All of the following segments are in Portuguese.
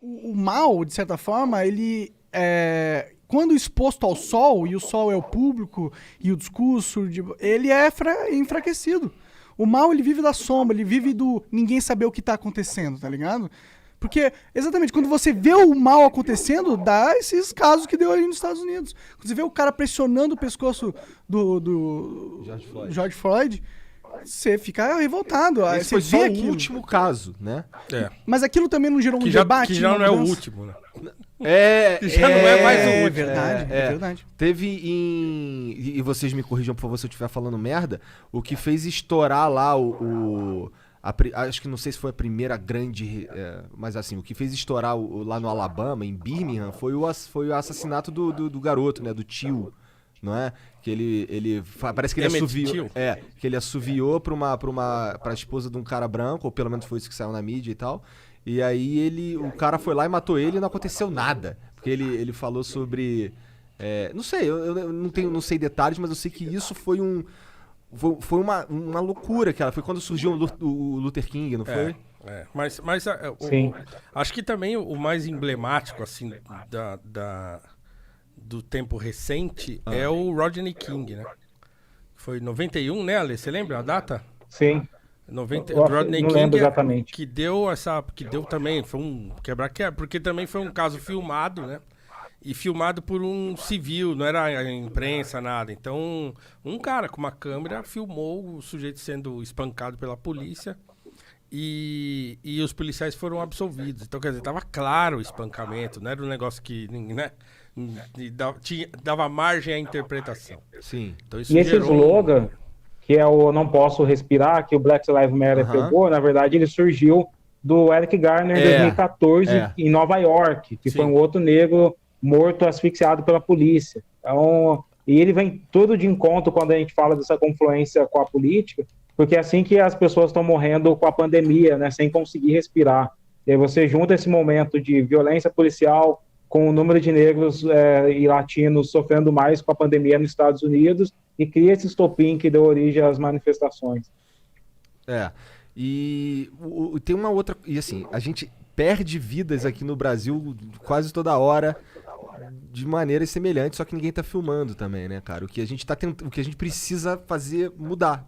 o mal, de certa forma, ele quando exposto ao sol, e o sol é o público e o discurso, ele é enfraquecido. O mal, ele vive da sombra, ele vive do ninguém saber o que tá acontecendo, tá ligado? Porque, exatamente, quando você vê o mal acontecendo, dá esses casos que deu ali nos Estados Unidos. Quando você vê o cara pressionando o pescoço do George Floyd, você fica revoltado. Esse foi só o último caso, né? Mas aquilo também não gerou um debate? Que já não é o último, né? Já não é mais o último. É verdade. Teve e vocês me corrijam, por favor, se eu estiver falando merda. O que fez estourar lá acho que não sei se foi a primeira grande... mas assim, o que fez estourar lá no Alabama, em Birmingham, foi o assassinato do garoto, né? Do tio, não é? Que ele parece que ele assoviou... que ele assoviou pra esposa de um cara branco, ou pelo menos foi isso que saiu na mídia e tal. E aí o cara foi lá e matou ele e não aconteceu nada. Porque ele falou sobre... não sei, eu não sei detalhes, mas eu sei que isso foi uma loucura, cara. Foi quando surgiu o Luther King, não foi? Mas acho que também o mais emblemático, assim, do tempo recente é o Rodney King, né? Foi 91, né, Ale? Você lembra a data? Sim. Rodney King, lembro exatamente. que deu também, foi um quebra-quebra, porque também foi um caso filmado, né? E filmado por um civil, não era a imprensa, nada. Então, um cara com uma câmera filmou o sujeito sendo espancado pela polícia e os policiais foram absolvidos. Então, quer dizer, tava claro o espancamento, não era um negócio que, né, dava margem à interpretação. Sim. Então, isso e esse slogan, que é o Não Posso Respirar, que o Black Lives Matter pegou, na verdade, ele surgiu do Eric Garner em 2014 em Nova York, que foi um outro negro morto asfixiado pela polícia. Então, e ele vem tudo de encontro quando a gente fala dessa confluência com a política, porque é assim que as pessoas estão morrendo com a pandemia, né, sem conseguir respirar. E aí você junta esse momento de violência policial com o número de negros e latinos sofrendo mais com a pandemia nos Estados Unidos e cria esse estopim que deu origem às manifestações. E tem uma outra... E assim, a gente perde vidas aqui no Brasil quase toda hora de maneiras semelhantes, só que ninguém tá filmando também, né, cara? O que a gente o que a gente precisa fazer mudar.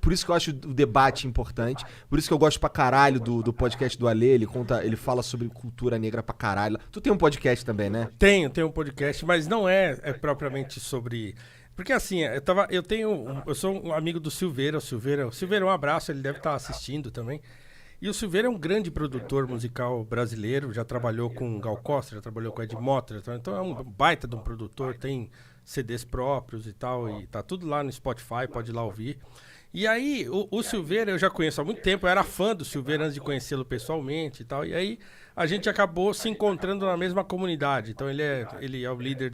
Por isso que eu acho o debate importante, por isso que eu gosto pra caralho do podcast do Ale, ele fala sobre cultura negra pra caralho. Tu tem um podcast também, né? Tenho um podcast, mas não é propriamente sobre... Porque assim, eu sou um amigo do Silveira, um abraço, ele deve estar assistindo também. E o Silveira é um grande produtor musical brasileiro, já trabalhou com Gal Costa, já trabalhou com Ed Motta, então é um baita de um produtor, tem CDs próprios e tal, e tá tudo lá no Spotify, pode ir lá ouvir. E aí, o Silveira eu já conheço há muito tempo, eu era fã do Silveira antes de conhecê-lo pessoalmente e tal, e aí a gente acabou se encontrando na mesma comunidade. Então ele é o líder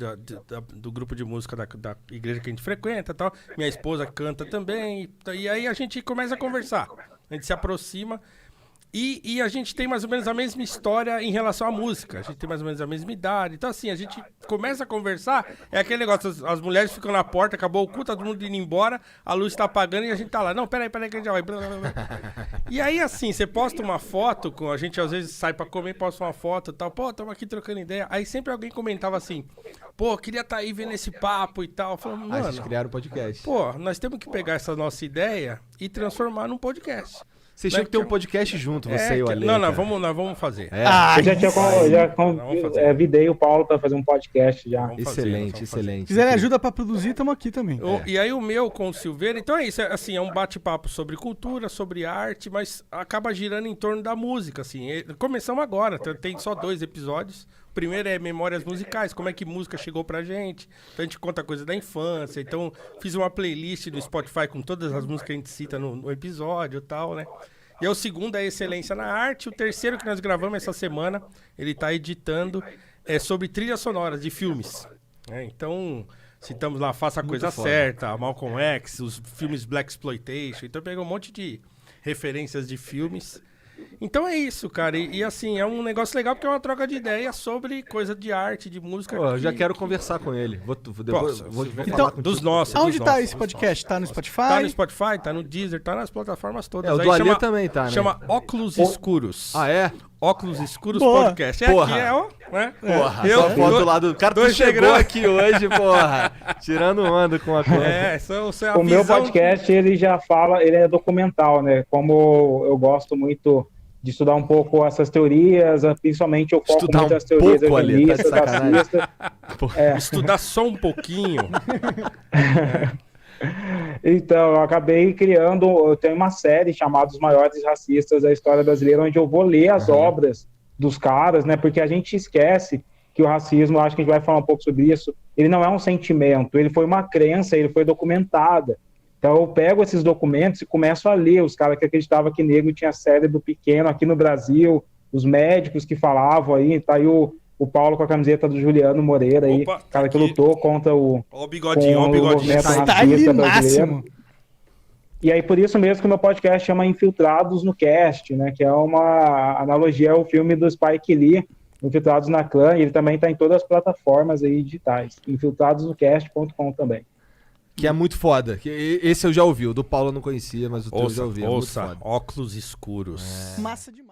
do grupo de música da igreja que a gente frequenta e tal, minha esposa canta também, e aí a gente começa a conversar, a gente se aproxima. E a gente tem mais ou menos a mesma história em relação à música. A gente tem mais ou menos a mesma idade. Então, assim, a gente começa a conversar. É aquele negócio, as mulheres ficam na porta, acabou o culto, todo mundo indo embora, a luz tá apagando e a gente tá lá. Não, peraí, que a gente já vai. Blá, blá, blá. E aí, assim, você posta uma foto, a gente às vezes sai pra comer, posta uma foto e tal. Pô, estamos aqui trocando ideia. Aí sempre alguém comentava assim, pô, queria estar aí vendo esse papo e tal. Falando, mano, vocês criaram um podcast. Pô, nós temos que pegar essa nossa ideia e transformar num podcast. Vocês tinham que ter um podcast junto, você e o Ale. Não, nós vamos fazer. Eu já videi o Paulo para fazer um podcast já. Excelente. Se quiserem ajuda para produzir, estamos aqui também. E aí o meu com o Silveira, então é isso, assim, é um bate-papo sobre cultura, sobre arte, mas acaba girando em torno da música, assim. Começamos agora, tem só 2 episódios. O primeiro é memórias musicais, como é que música chegou pra gente. Então a gente conta coisa da infância. Então fiz uma playlist no Spotify com todas as músicas que a gente cita no episódio e tal, né? E o segundo é Excelência na Arte. O terceiro que nós gravamos essa semana, ele tá editando, é sobre trilhas sonoras de filmes. Então, citamos lá Faça a Coisa Certa, Malcolm X, os filmes Blaxploitation. Então pegou um monte de referências de filmes. Então é isso, cara. E assim, é um negócio legal porque é uma troca de ideia sobre coisa de arte, de música. Pô, eu já quero conversar com ele. Vou então, dos nossos. Aonde tá esse podcast? Tá no Spotify? Tá no Spotify, tá no Deezer, tá nas plataformas todas. O do Ale também tá, né? Chama Óculos Escuros. Ah, é? Óculos Escuros Boa. Podcast. Porra. Aqui é, ó, né? Porra, só foto lá do... Cara, tu chegou aqui hoje, porra. Tirando onda com a coisa. Isso é a O meu podcast, ele já fala, ele é documental, né? Como eu gosto muito de estudar um pouco essas teorias, principalmente eu foco muito nas teorias eugenicistas, racistas. Estudar só um pouquinho. Então, eu acabei criando, eu tenho uma série chamada Os Maiores Racistas da História Brasileira, onde eu vou ler as obras dos caras, né? Porque a gente esquece que o racismo, acho que a gente vai falar um pouco sobre isso, ele não é um sentimento, ele foi uma crença, ele foi documentada. Então eu pego esses documentos e começo a ler os caras que acreditavam que negro tinha cérebro pequeno aqui no Brasil, os médicos que falavam aí, tá aí o Paulo com a camiseta do Juliano Moreira aí, cara que lutou contra o bigodinho, o movimento racista brasileiro. E aí por isso mesmo que o meu podcast chama Infiltrados no Cast, né, que é uma analogia ao filme do Spike Lee, Infiltrados na Clã, e ele também está em todas as plataformas aí digitais, infiltradosnocast.com também. Que é muito foda. Esse eu já ouvi, o do Paulo eu não conhecia, mas o teu eu já ouvi. É muito foda. Óculos Escuros. Massa demais.